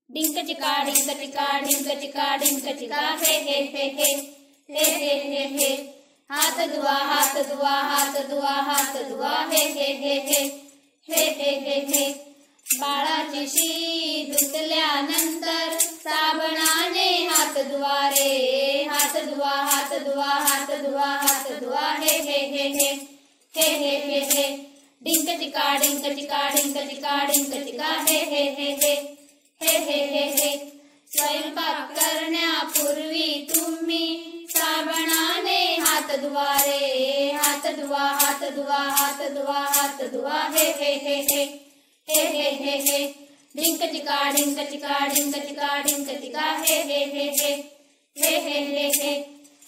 डिंक चिका डिंक चिका डिंक चिका डिंक चिका हे हे हे हे हे हे हे हे हात धुवा हात धुवा हात धुवा हात धुवा हे हे हे हे हे हे हे हे बाळाची शी धुतल्यानंतर साबणाने हात धुवा रे हात धुवा हात धुवा हात धुवा हात धुवा हे हे हे हे हे हे हे हे डिंक चिका डिंक चिका डिंक चिका डिंक चिका हे हे हे हे हे हे हे हे स्वयंपाक करण्यापूर्वी तुम्ही साबणाने हात धुवा रे हात धुवा हात धुवा हात धुवा हात धुवा हे हे हे हे हे हे हे हे डिंक चिका डिंक चिका डिंक चिका डिंक चिका हे हे हे हे हे हे हे हे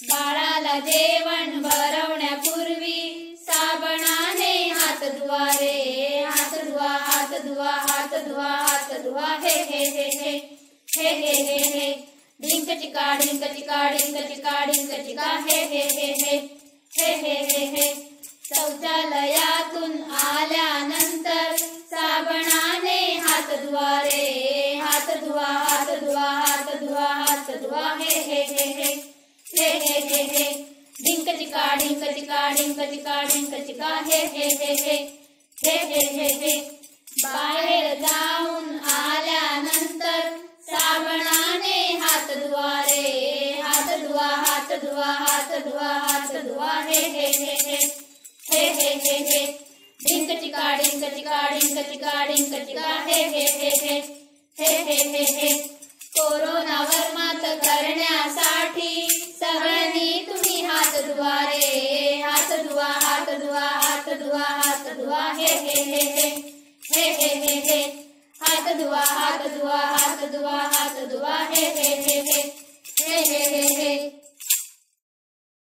बाळाला जेवण भरवण्यापूर्वी साबणाने हात धुवा रे हात धुवा हात धुवा हात धुवा हात धुवा हे हे हे हे हे हे हे हे डिंक चिका डिंक चिका डिंक चिका डिंक चिका हे हे हे हे हे हे हे हे शौचालयातून आल्यानंतर साबणाने हात धुवा रे हात धुवा हात धुवा हात धुवा हात धुवा हे हे हे हे हे हे हे हे डिंक चिका डिंक चिका डिंक चिका डिंक चिका हे हे हे हे हे हे हे हे बाहेर जाऊन आल्यानंतर साबणाने हात धुवा रे हात धुवा हात धुवा हात धुवा हात धुवा हे हे हे हे हे हे हे हे डिंक चिका डिंक चिका डिंक चिका डिंक चिका हे हे हे हे हे हे हे हे कोरोनावर मात करण्यासाठी सगळ्यांनी तुम्ही हात धुवा रे हात धुवा हात धुवा हात धुवा हात धुवा हे हे हे हे हे हे हे हे हात धुवा हात धुवा